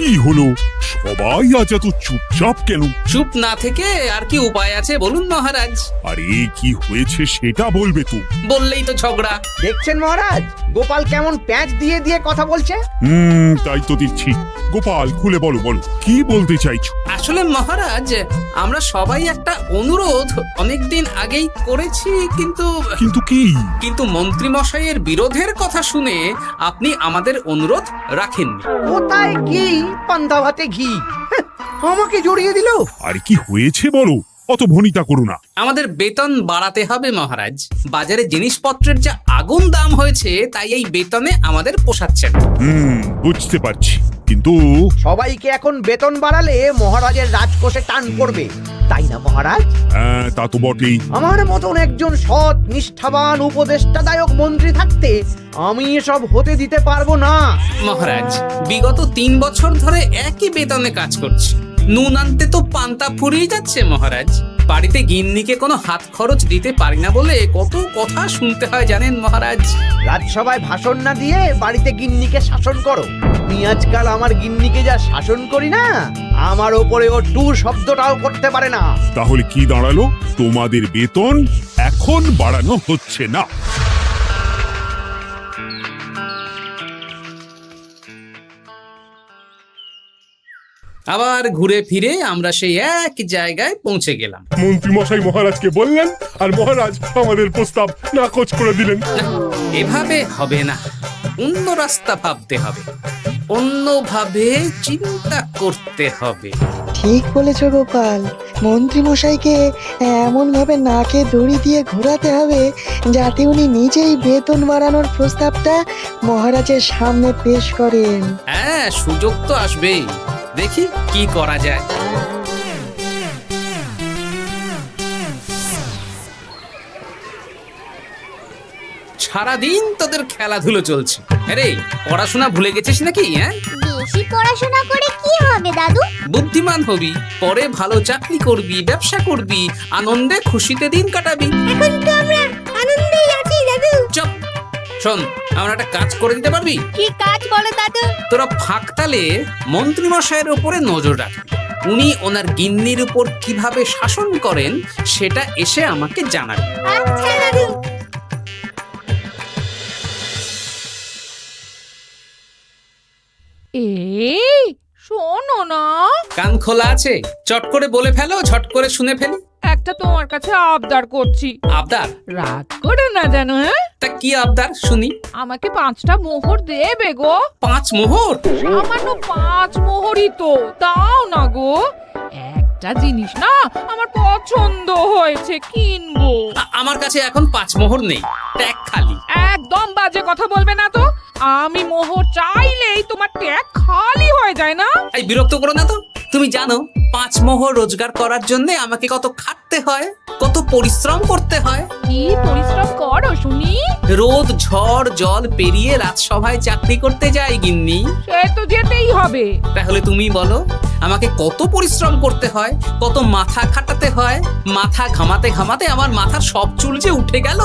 কি হলো? সবাই আজ এত চুপচাপ কেন? চুপ না থেকে আর কি উপায় আছে বলুন মহারাজ? আরে কি হয়েছে সেটা বলবে তো। বললেই তো ঝগড়া। দেখছেন মহারাজ, গোপাল কেমন প্যাঁচ দিয়ে দিয়ে কথা বলছে। তাই তো দেখছি। গোপাল, খুলে বলো বলো, কি বলতে চাইছো? আসলে মহারাজ, আমরা সবাই একটা অনুরোধ অনেকদিন আগেই করেছি, কিন্তু কিন্তু কি? কিন্তু মন্ত্রী মশাইয়ের বিরোধের কথা শুনে আপনি আমাদের অনুরোধ রাখেননি। কোথায় কি পান্তা ভাতে ঘি, হ্যাঁ, আমাকে জড়িয়ে দিল। আরে কি হয়েছে বলো, অত ভনিতা করো না। আমাদের বেতন বাড়াতে হবে মহারাজ। বাজারে জিনিসপত্রের যা আগুন দাম হয়েছে, তাই এই বেতনে আমাদের পোষাচ্ছে না। বুঝতে পারছি, কিন্তু সবাইকে এখন বেতন বাড়ালে মহারাজের রাজকোষে টান পড়বে, তাই না মহারাজ? হ্যাঁ, তা তো বটেই। আমার মতন একজন সৎ নিষ্ঠাবান উপদেষ্টাদায়ক মন্ত্রী থাকতে আমি এসব হতে দিতে পারবো না। মহারাজ, বিগত 3 বছর ধরে একই বেতনে কাজ করছি। নুন আনতে তো পান্তা ফুরিয়ে যাচ্ছে মহারাজ। বাড়িতে গিন্নিকে কোনো হাত খরচ দিতে পারি না বলে কত কথা শুনতে হয় জানেন মহারাজ। রাজসভায় ভাষণ না দিয়ে বাড়িতে গিন্নিকে শাসন করো। আমি আজকাল আমার গিন্নিকে যা শাসন করি না, আমার ওপরে ও টু শব্দটাও করতে পারে না। তাহলে কি দাঁড়ালো? তোমাদের বেতন এখন বাড়ানো হচ্ছে না। আবার ঘুরে ফিরে আমরা সেই এক জায়গায় পৌঁছে গেলাম। মন্ত্রী মশাই মহারাজকে বললেন, আর মহারাজ আমাদের প্রস্তাব নাকচ করে দিলেন। এভাবে হবে না, অন্য রাস্তা ভাবতে হবে, অন্যভাবে চিন্তা করতে হবে। ঠিক বলেছ গোপাল, মন্ত্রী মশাইকে এমন ভাবে নাকে দড়ি দিয়ে ঘোরাতে হবে যাতে উনি নিজেই বেতন বাড়ানোর প্রস্তাবটা মহারাজের সামনে পেশ করেন। হ্যাঁ, সুযোগ তো আসবেই। দেখি কি করা যায়। সারাদিন তোদের খেলাধুলো চলছে। আরে পড়াশোনা ভুলে গেছিস নাকি? হ্যাঁ, বেশি পড়াশোনা করে কি হবে দাদু? বুদ্ধিমান হবি, পরে ভালো চাকরি করবি, ব্যবসা করবি, আনন্দে খুশিতে দিন কাটাবি। এখন তো আমরা আনন্দেই আছি দাদু। চুপ, শোন, আমরা একটা কাজ করে দিতে পারবি? কি কাজ বলো দাদু? তোরা ফাঁকতালে মন্ত্রী মশাইয়ের উপরে নজর রাখবি। উনি ওনার গিন্নির উপর কিভাবে শাসন করেন সেটা এসে আমাকে জানাবে। আচ্ছা দাদু। এই শোনো না, কান খোলা আছে? চট করে বলে ফেলো, ঝট করে শুনে ফেলি। একটা তোমার কাছে আবদার করছি। আবদার? রাগ করে না জানো? হ্যাঁ, তা কি আবদার শুনি? আমাকে 5টা মোহর দেবে গো। 5 মোহর? সামান্য 5 মোহরই তো, দাও না গো। একটা জিনিস না আমার পছন্দ হয়েছে, কিনবো। আমার কাছে এখন 5 মোহর নেই, ট্যাগ খালি। একদম বাজে কথা বলবে না তো। আমি মোহর চাইলেই তোমার ট্যাগ খালি হয়ে যায় না। এই বিরক্ত করো না তো। তুমি জানো 5 মোহর রোজগার করার জন্য আমাকে কত খাটতে হয়, কত পরিশ্রম করতে হয়? কি পরিশ্রম করো শুনি? রোদ ঝড় জল পেরিয়ে রাজসভায় চাকরি করতে যাই গিন্নি। সে তো যেতেই হবে। তাহলে তুমি বলো, আমাকে কত পরিশ্রম করতে হয়, কত মাথা খাটাতে হয়। মাথা ঘামাতে ঘামাতে আমার মাথার সব চুল যে উঠে গেল।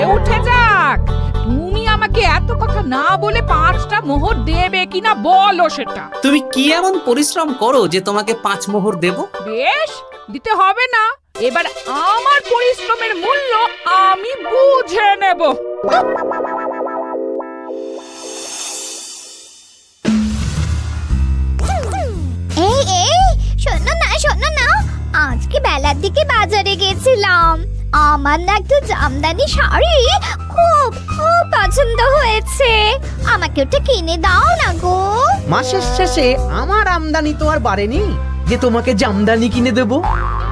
এ উঠে যাক, তুমি আমাকে এত কথা না বলে 5টা মোহর দেবে কিনা বলো সেটা। তুমি কি এমন পরিশ্রম করো যে তোমাকে 5 মোহর দেব? বেশ, দিতে হবে না। এবার আমার পরিশ্রমের মূল্য আমি বুঝে নেব। এই এই শোনো না, আজকে বেলার দিকে বাজারে গেছিলাম। আমার না একটু জামদানি শাড়ি খুব খুব পছন্দ হয়েছে। আমাকে ওটা কিনে দাও না গো। মাসের শেষে আমার আমদানি তো আর বাড়েনি যে তোমাকে জামদানি কিনে দেব।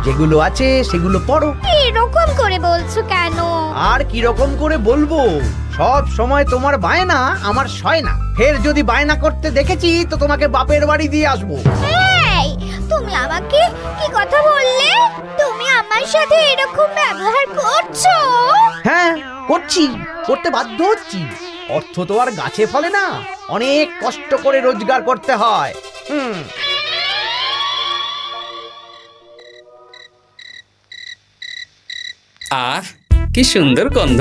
যেগুলো আছে সেগুলো পরো। এরকম করে বলছো কেন? আর কি রকম করে বলবো, সব সময় তোমার বায়না আমার সয় না। ফের যদি বায়না করতে দেখেছি তো তোমাকে বাপের বাড়ি দিয়ে আসবো। এই, তুমি আমাকে কি কথা বললে? তুমি আমার সাথে এরকম ব্যবহার করছো? হ্যাঁ, করছি, করতে বাধ্য হচ্ছি। অর্থ তো আর গাছে ফলে না, অনেক কষ্ট করে রোজগার করতে হয়। আহ, কি সুন্দর গন্ধ।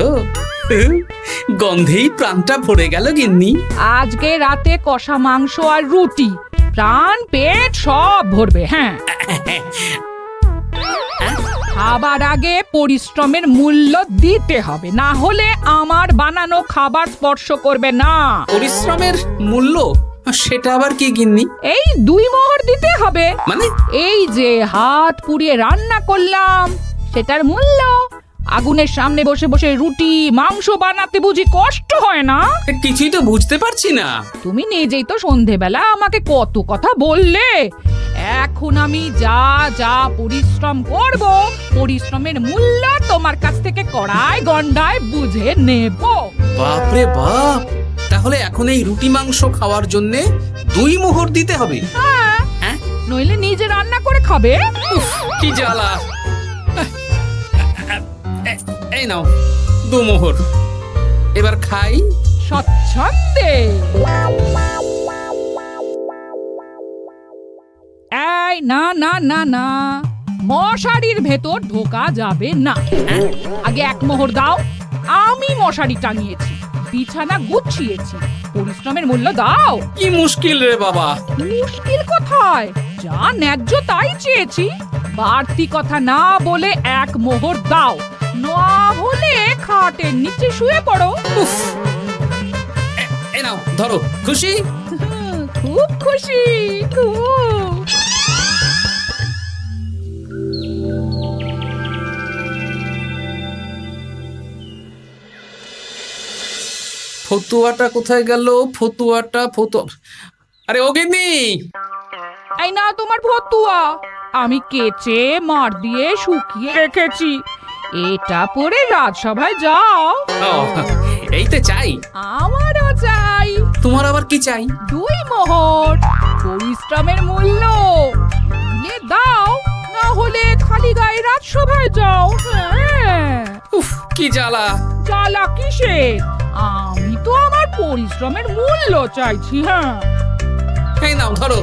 গন্ধেই প্রাণটা ভরে গেল গিন্নি। আজকে রাতে কষা মাংস আর রুটি, প্রাণ পেট সব ভরবে। হ্যাঁ, খাবার আগে পরিশ্রমের মূল্য দিতে হবে, না হলে আমার বানানো খাবার স্পর্শ করবে না। পরিশ্রমের মূল্য সেটা আবার কি গিন্নি? এই 2 মোহর দিতে হবে। মানে এই যে হাত পুড়িয়ে রান্না করলাম সেটার মূল্য। আগুনের সামনে বসে বসে রুটি মাংস বানাতে বুঝি কষ্ট হয় না? কিছুই তো বুঝতে পারছি না। তুমি নিজেই তো সন্ধেবেলা আমাকে কত কথা বললে। এখন আমি যা যা পরিশ্রম করব, পরিশ্রমের মূল্য তোমার কাছ থেকে কড়াই গন্ডায় বুঝে নেব। বাপরে বাপ, তাহলে এখন এই রুটি মাংস খাওয়ার জন্য 2 মোহর দিতে হবে? হ্যাঁ, নইলে নিজে রান্না করে খাবে। উফ, কি জ্বালা। এই নাও 2 মোহর, এবার খাই। স্বচ্ছন্দে। এই না না না না, মশারির ভেতর ঢোকা যাবে না। আগে 1 মোহর দাও। আমি মশারি টাঙিয়েছি, বিছানা গুছিয়েছি, পরিশ্রমের মূল্য দাও। কি মুশকিল রে বাবা। মুশকিল কোথায়? যা ন্যায্য তাই চেয়েছি। বাড়তি কথা না বলে 1 মোহর দাও, না হলে খাটের নিচে শুয়ে পড়ো। উফ, এই নাও ধরো। খুশি? খুব খুশি, খুব। ফতুয়াটা কোথায় গেল? ফতুয়া। আরে ও গিন্নি, এই না তোমার ফতুয়া, আমি কেচে মার দিয়ে শুকিয়ে রেখেছি। এটা পরে রাজসভায় যাও। ও, এই তো চাই। আমারও চাই। তোমার আবার কি চাই? 2 মোহর, পরিশ্রমের মূল্য দিলে দাও, না হলে খালি গায়ে রাজসভায় যাও। হ্যাঁ, উফ, কি জ্বালা। জ্বালা কিসের? আমি তো আমার পরিশ্রমের মূল্য চাইছি। হ্যাঁ, এই নাও ধরো।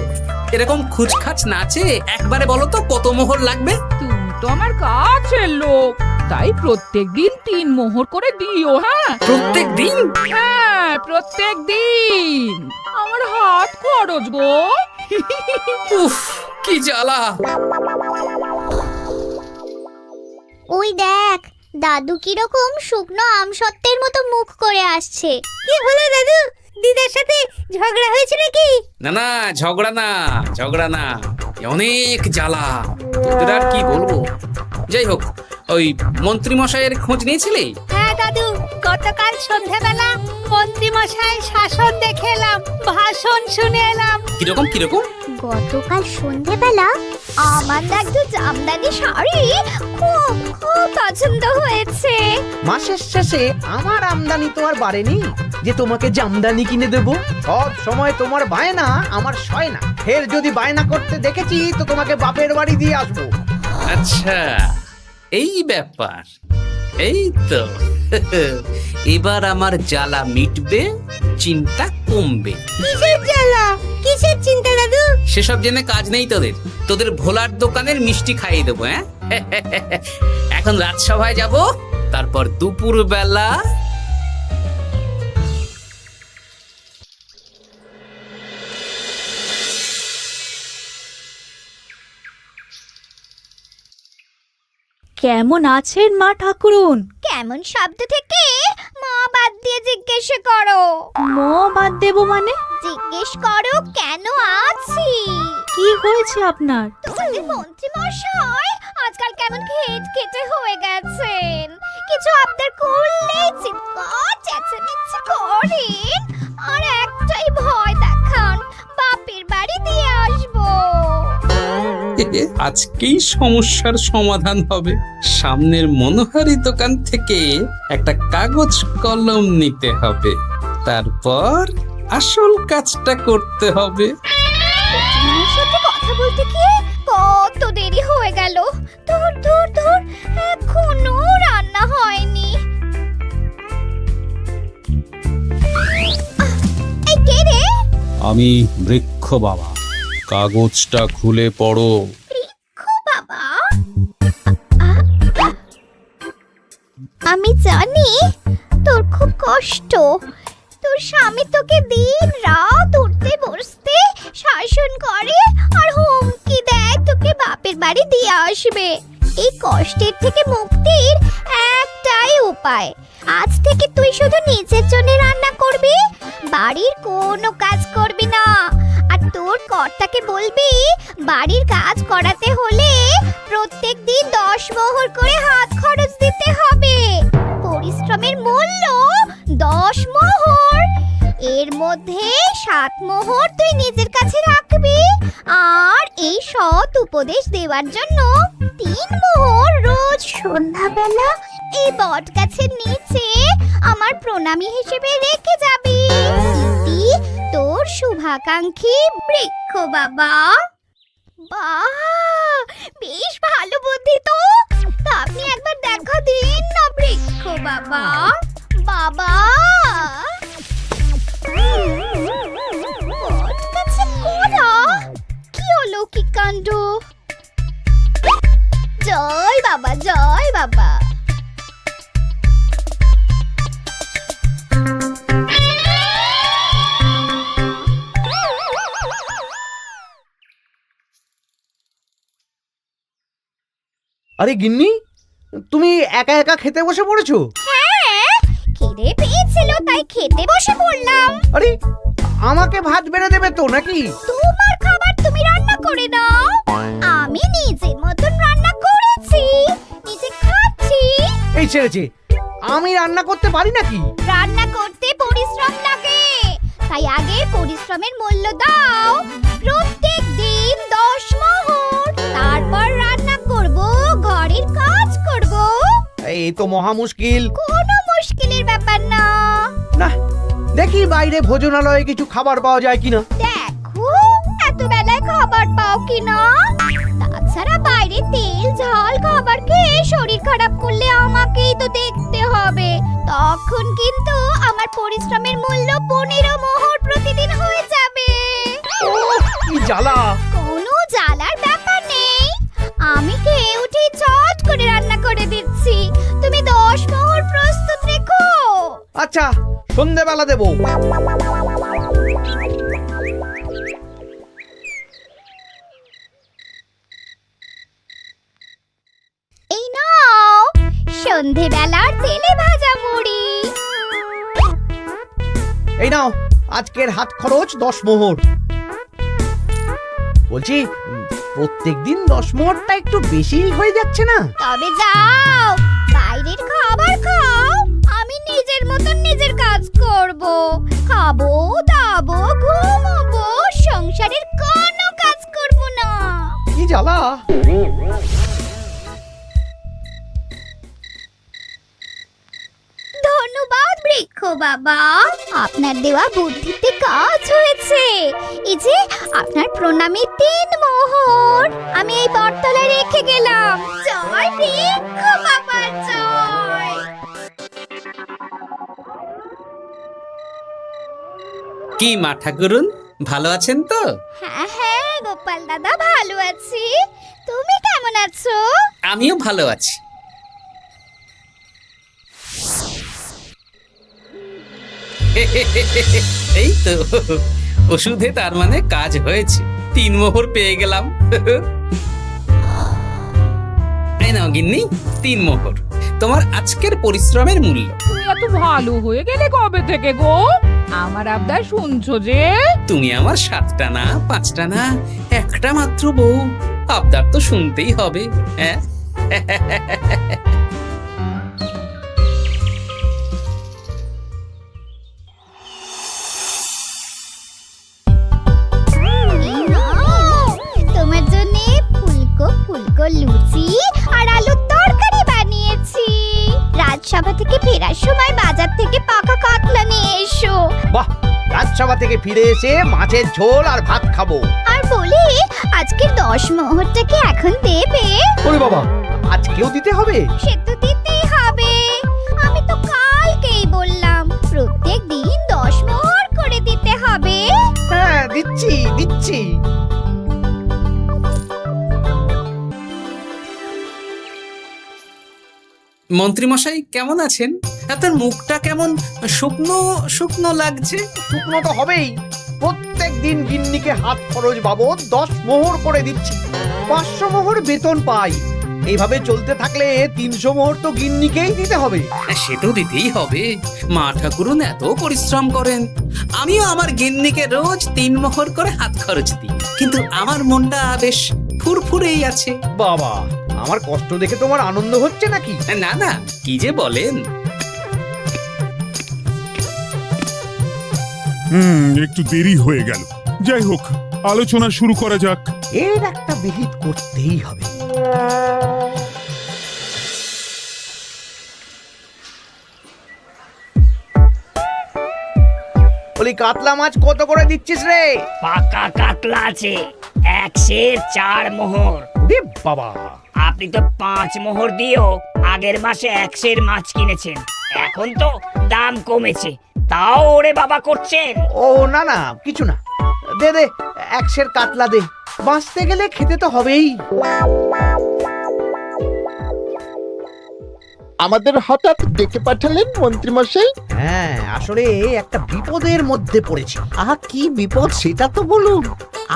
এরকম খুচখাচ নাচে একবারে বলো তো কত মোহর লাগবে? তুমি তো আমার কাছের লোক, তাই প্রত্যেকদিন 3 মোহর করে দিও। হ্যাঁ, প্রত্যেক দিন? হ্যাঁ, প্রত্যেক দিন। আমার হাত খরচ গো। উফ, কি জ্বালা। ওই দেখ, দাদু কিরকম শুকনো আমসত্ত্বের মতো মুখ করে আসছে। কি হলো দাদু? দিদার সাথে ঝগড়া হয়েছে নাকি? না না, ঝগড়া না, অনেক জ্বালা। তোদের আর কি বলবো। যাই হোক, ওই মন্ত্রী মশাইয়ের খোঁজ নিয়েছিলি? হ্যাঁ দাদু, গতকাল সন্ধ্যাবেলা মন্ত্রী মশাই শাসন দেখে এলাম, ভাষণ শুনে এলাম। কিরকম? গতকাল সন্ধ্যাবেলা আমার না একটু জামদানি শাড়ি খুব খুব পছন্দ হয়েছে। মাসের শেষে আমার আমদানি তো আর বাড়েনি যে তোমাকে জামদানি কিনে দেব। সব সময় তোমার বায়না আমার সয় না। ফের যদি বায়না করতে দেখেছি তো তোমাকে বাপের বাড়ি দিয়ে আসবো। আচ্ছা, এই ব্যাপার। এই তো এবার আমার জ্বালা মিটবে, চিন্তা কমবে। কিসের জ্বালা, কিসের চিন্তা দাদু? সেসব জেনে কাজ নেই তোদের ভোলার দোকানের মিষ্টি খাইয়ে দেবো। হ্যাঁ, এখন রাজসভায় যাব, তারপর দুপুর বেলা কেমন আছেন মা ঠাকুরুন? কেমন শব্দ থেকে মা বাদ দিয়ে জিজ্ঞেস করো। মো বাদ দেব মানে? জিজ্ঞেস করো কেন আছি। কি হয়েছে আপনার? তোমাদের মন্ত্রী মশাই আজকাল কেমন খেটে হয়ে গেছেন। কিছু আবদার করলেই চিৎকার চেঁচামেচি করেন, আর একটাই ভয় দেখান, বাপের বাড়ি দিয়ে আসবো। আজকেই সমস্যার সমাধান হবে। সামনের মনোহারি দোকান থেকে একটা কাগজ কলম নিতে হবে, তারপর আসল কাজটা করতে হবে। তোমার সাথে কথা বলতে গিয়ে কত দেরি হয়ে গেল। ধুর, এখনো রান্না হয়নি। এই কে রে? আমি বৃক্ষ বাবা। কাগজটা খুলে পড়ো। বাবা, আমি জানি তোর খুব কষ্ট। তোর স্বামী তোকে দিন রাত উঠতে বসতে শ্বাস শাসন করে আর হুমকি দেয় তোকে বাপের বাড়ি দিয়ে আসবে। এই কষ্টের থেকে মুক্তির একটাই উপায়, আজ থেকে তুই শুধু নিজের জন্য রান্না করবি, বাড়ির কোনো কাজ করবি না। আর তোর কর্তাকে বলবি বাড়ির কাজ করাতে হলে প্রত্যেক দিন 10 মোহর করে হাত খরচ দিতে হবে। পরিশ্রমের মূল্য 10 মোহর, এর মধ্যে 7 মোহর তুই নিজের কাছে রাখবি, আর এই সৎ উপদেশ দেওয়ার জন্য 3 মোহর রোজ সন্ধ্যাবেলা এই বট গাছের নিচে আমার প্রণামী হিসেবে রেখে যাবি। ইতি তোর শুভাকাঙ্ক্ষী বৃক্ষ বাবা। বাহ, বেশ ভালো বুদ্ধি তো। তা আপনি একবার দেখা দিন না বৃক্ষ বাবা। বাবা বটগাছে কলা, কি অলৌকিক কাণ্ড! জয় বাবা, জয় বাবা। আরে গিন্নি, তুমি একা একা খেতে বসে পড়েছো? হ্যাঁ, খিদে পেয়েছিল তাই খেতে বসে পড়লাম। আরে আমাকে ভাত বেড়ে দেবে তো নাকি? তোমার খাবার তুমি রান্না করে দাও, আমি নিজের মতন রান্না করেছি, নিজে খাচ্ছি। এই ছেড়েছে, আমি রান্না করতে পারি নাকি? রান্না করতে পরিশ্রম লাগে, তাই আগে পরিশ্রমের মূল্য দাও। প্রত্যেক দিন 10 মোহর, তারপর রান্না করব, ঘরের কাজ করব। এই তো মহা মুশকিল। কোনো মুশকিলের ব্যাপার না। না, দেখি বাইরে ভোজনালয়ে কিছু খাবার পাওয়া যায় কিনা। দেখো এত বেলায় খাবার পাও কিনা। তাছাড়া বাইরে তেল ঝাল খাবার খেয়ে শরীর খারাপ করলে আমাকেই তো দেখতে হবে। তখন কিন্তু আমার পরিশ্রমের মূল্য 15 মোহর প্রতিদিন হয়ে যাবে। কি জ্বালা! কোনো জ্বালার ব্যাপার নেই, আমি খেয়ে উঠে চট করে রান্না করে দিচ্ছি। তুমি 10 মোহর প্রস্তুত রেখো। আচ্ছা, সন্ধ্যেবেলা দেবো। এই নাও সন্ধেবেলার তেলে ভাজা মুড়ি। এই নাও আজকের হাত খরচ 10 মোহর। বলছি, প্রত্যেকদিন 10 মোহরটা একটু বেশি হয়ে যাচ্ছে না? তবে যাও, বাইরের খাবার খাও, আমি নিজের মতন নিজের কাজ করব। খাবো, দাবো, ঘুমাবো, সংসারের কোনো কাজ করব না। কি জ্বালা! ধন্যবাদ বৃক্ষ বাবা, আপনার দেওয়া বুদ্ধিতে কাজ হয়েছে। এই যে আপনার প্রণামী 3 মোহর আমি এই বটতলায় রেখে গেলাম। জয় বৃক্ষ বাবা, জয়। কি মা ঠাকুরুন, ভালো আছেন তো? হ্যাঁ হ্যাঁ গোপাল দাদা, ভালো আছি। তুমি কেমন আছো? আমিও ভালো আছি। এই তো ওষুধে তার মানে কাজ হয়েছে, 3 মোহর পেয়ে গেলাম। এই নাও গিন্নি, 3 মোহর, তোমার আজকের পরিশ্রমের মূল্য। তুমি এত ভালো হয়ে গেলে কবে থেকে গো? আমার আবদার শুনছো যে? তুমি আমার 7টা না 5টা না, একটা মাত্র বউ, আবদার তো শুনতেই হবে। হ্যাঁ, এই নাও, তোমার জন্য ফুলকো ফুলকো লুচি আর আলুর তরকারি বানিয়েছি। রাজসভা থেকে ফেরার সময় বাজার থেকে পাকা কাতলা নিয়ে এসো। বাহ, রাজসভা থেকে ফিরে এসে মাছের ঝোল আর ভাত খাবো। আর বলি, আজকের 10 মোহরটা কি এখন দেবে? ওরে বাবা, আজকেও দিতে হবে? সে তো দিতেই হবে, আমি তো কালকেই বললাম প্রত্যেক দিন 10 মোহর করে দিতে হবে। হ্যাঁ, দিচ্ছি দিচ্ছি। মন্ত্রীমশাই কেমন আছেন? আপনার মুখটা কেমন শুকনো শুকনো লাগছে। শুকনো তো হবেই, প্রত্যেক দিন গিন্নিকে হাত খরচ বাবদ 10 মোহর করে দিচ্ছি। 500 মোহর বেতন পাই। এইভাবে চলতে থাকলে 300 মোহর তো গিন্নিকেই দিতে হবে। সে তো দিতেই হবে, মা ঠাকুরুন এত পরিশ্রম করেন। আমিও আমার গিন্নিকে রোজ 3 মোহর করে হাত খরচ দিই, কিন্তু আমার মনটা বেশ ফুরফুরেই আছে। বাবা, আমার কষ্ট দেখে তোমার আনন্দ হচ্ছে নাকি? না না, কি যে বলেন। একটু দেরি হয়ে গেল। যাই হোক, আলোচনা শুরু করা যাক। এর একটা বিহিত করতেই হবে। বলি, কাতলা মাছ কত করে দিচ্ছিস রে? পাকা কাতলা আছে 104 মোহর। ওরে বাবা, আপনি তো 5 মোহর দিয়েও আগের মাসে 100 মাছ কিনেছেন, এখন তো দাম কমেছে, তাও ওরে বাবা করছেন। ও না না, কিছু না, দে দে 100 কাতলা দে। বাঁচতে গেলে খেতে তো হবেই। আমাদের হঠাৎ ডেকে পাঠালেন মন্ত্রী মশাই? হ্যাঁ, আসলে একটা বিপদের মধ্যে পড়েছি। আহা, কি বিপদ সেটা তো বলুন।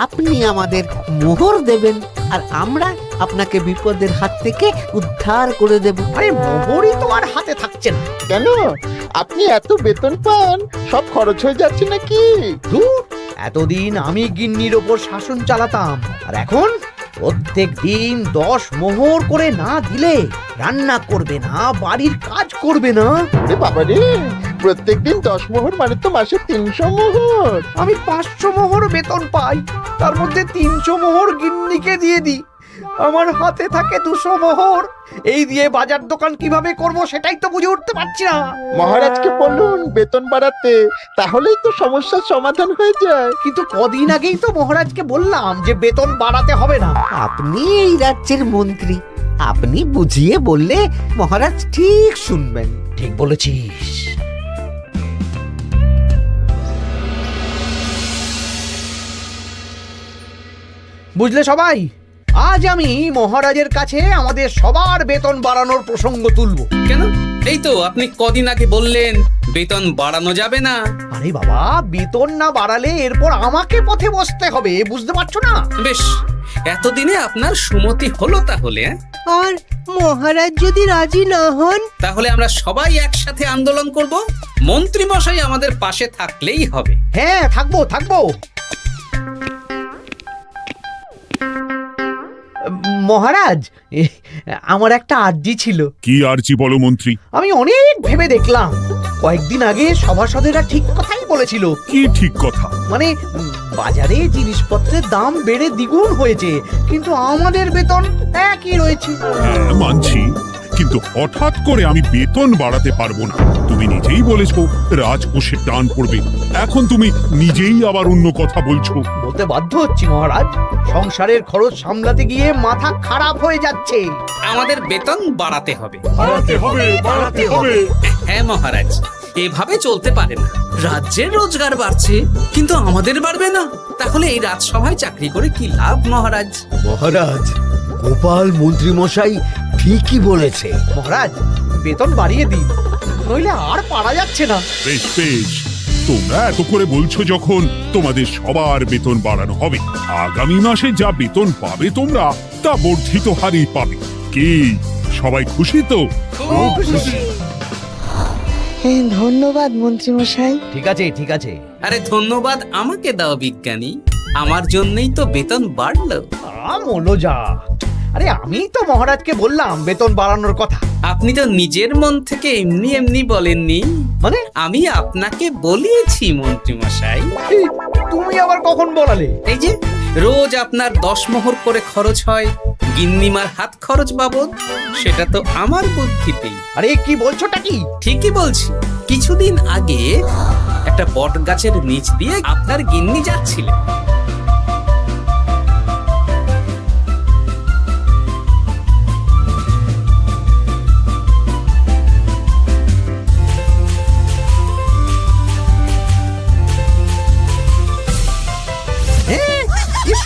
আপনি আমাদের মোহর দেবেন আর আমরা আপনাকে বিপদের হাত থেকে উদ্ধার করে দেব। আরে মোহরই তো আর হাতে থাকছে না। কেন? আপনি এত বেতন পান, সব খরচ হয়ে যাচ্ছে নাকি? ধুর, এতদিন আমি গিন্নির ওপর শাসন চালাতাম, আর এখন প্রত্যেক দিন 10 মোহর করে না দিলে রান্না করবে না, বাড়ির কাজ করবে না। আরে বাবা রে, প্রত্যেকদিন 10 মোহর মানে তো মাসে 300 মোহর। আমি 500 মোহর বেতন পাই, তার মধ্যে 300 মোহর গিন্নিকে দিয়ে দিই। আমার হাতে থাকে 200 মোহর। এই দিয়ে বাজার দোকান কিভাবে করব সেটাই তো বুঝে উঠতে পারছি না। মহারাজকে বলুন বেতন বাড়াতে, তাহলেই তো সমস্যার সমাধান হয়ে যায়। কিন্তু কদিন আগেই তো মহারাজকে বললাম যে বেতন বাড়াতে হবে না। আপনি এই রাজ্যের মন্ত্রী, আপনি বুঝিয়ে বললে মহারাজ ঠিক শুনবেন। ঠিক বলেছিস। বুঝলে সবাই, আজ আমি মহারাজের কাছে আমাদের সবার বেতন বাড়ানোর প্রসঙ্গ তুলবো। কেন? এই তো আপনি কদিন আগে বললেন বেতন বাড়ানো যাবে না। আরে বাবা, বেতন না বাড়ালে এরপর আমাকে পথে বসতে হবে, বুঝতে পারছো না? বেশ, এতদিনে আপনার সুমতি হলো তাহলে। আর মহারাজ যদি রাজি না হন? তাহলে আমরা সবাই একসাথে আন্দোলন করব। মন্ত্রী মশাই আমাদের পাশে থাকলেই হবে। হ্যাঁ, থাকবো থাকবো। মহারাজ, আমার একটা আর্জি ছিল। কি আর্জি বলো মন্ত্রী? আমি অনেক ভেবে দেখলাম, কয়েকদিন আগে সভাসদেরা ঠিক কথাই বলেছিল। কি ঠিক কথা? মানে বাজারে জিনিসপত্রের দাম বেড়ে দ্বিগুণ হয়েছে, কিন্তু আমাদের বেতন একই রয়েছে। হ্যাঁ, মানছি, কিন্তু হঠাৎ করে আমি বেতন বাড়াতে পারবো না। তুমি নিজেই বলেছো রাজকোষে টান পড়বে, এখন তুমি নিজেই আবার অন্য কথা বলছো। বলতে বাধ্য হচ্ছি মহারাজ, সংসারের খরচ সামলাতে গিয়ে মাথা খারাপ হয়ে যাচ্ছে। আমাদের বেতন বাড়াতে হবে। বাড়াতে হবে, বাড়াতে হবে। হ্যাঁ মহারাজ, এভাবে চলতে পারে না। রাজ্যের রোজগার বাড়ছে, কিন্তু আমাদের বাড়বে না। তাহলে এই রাজসভায় চাকরি করে কি লাভ মহারাজ? মহারাজ, গোপাল মন্ত্রী মশাই ঠিকই বলেছে। মহারাজ, বেতন বাড়িয়ে দিন, নইলে আর পারা যাচ্ছে না। বেশ বেশ, তোমরা এত করে বলছো যখন, তোমাদের সবার বেতন বাড়ানো হবে। আগামী মাসে যা বেতন পাবে তোমরা, তা বর্ধিত হারেই পাবে। কি সবাই খুশি তো? খুব খুশি। ধন্যবাদ মন্ত্রী মশাই। ঠিক আছে ঠিক আছে। আরে ধন্যবাদ আমাকে দাও বিজ্ঞানী, আমার জন্যই তো বেতন বাড়লো। মনো যা, আরে আমি তো মহারাজকে বললাম বেতন বাড়ানোর কথা। আপনি তো নিজের মন থেকে এমনি এমনি বলেননি, মানে আমি আপনাকে বলিয়েছি মন্ত্রী মশাই। এই, তুমি আবার কখন বলালে? এই যে রোজ আপনার 10 মোহর করে খরচ হয় গিন্নিমার হাত খরচ বাবদ, সেটা তো আমার বুদ্ধিতেই। আরে কি বলছোটা কি? ঠিকই বলছি। কিছুদিন আগে একটা বট গাছের নিচ দিয়ে আপনার গিন্নি যাচ্ছিলেন।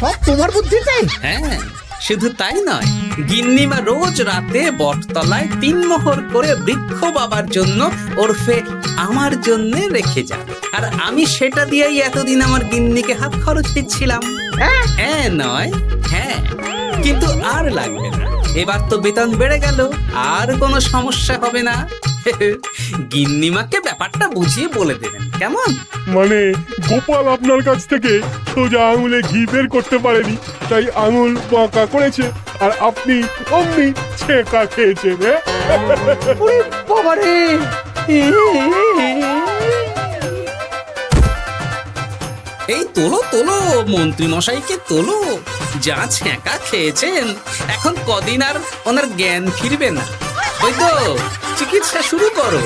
সব তোমার বুদ্ধিতে? হ্যাঁ, শুধু তাই নয়, গিন্নিমা রোজ রাতে বটতলায় 3 মোহর করে বৃক্ষ বাবার জন্য ওরফে আমার জন্য রেখে যাবে, আর আমি সেটা দিয়েই এতদিন আমার গিন্নিকে হাত খরচ দিচ্ছিলাম। হ্যাঁ নয় হ্যাঁ, কিন্তু আর লাগবে না, এবার তো বেতন বেড়ে গেল, আর কোনো সমস্যা হবে না। গিন্নিমাকে ব্যাপারটা বুঝিয়ে বলে দেবেন, কেমন? মানে গোপাল আপনার কাছ থেকে সোজা আঙুলে ঘি বের করতে পারেনি, তাই আঙুল বাঁকা করেছে, আর আপনি অমনি ছেঁকা খেয়েছেন। হ্যাঁ? ওরে বাবারে! এই তোলো তোলো, মন্ত্রী মশাইকে তোলো, যা ছ্যাঁকা খেয়েছেন এখন কদিন আর ওনার জ্ঞান ফিরবে না। ওই তো চিকিৎসা শুরু করো।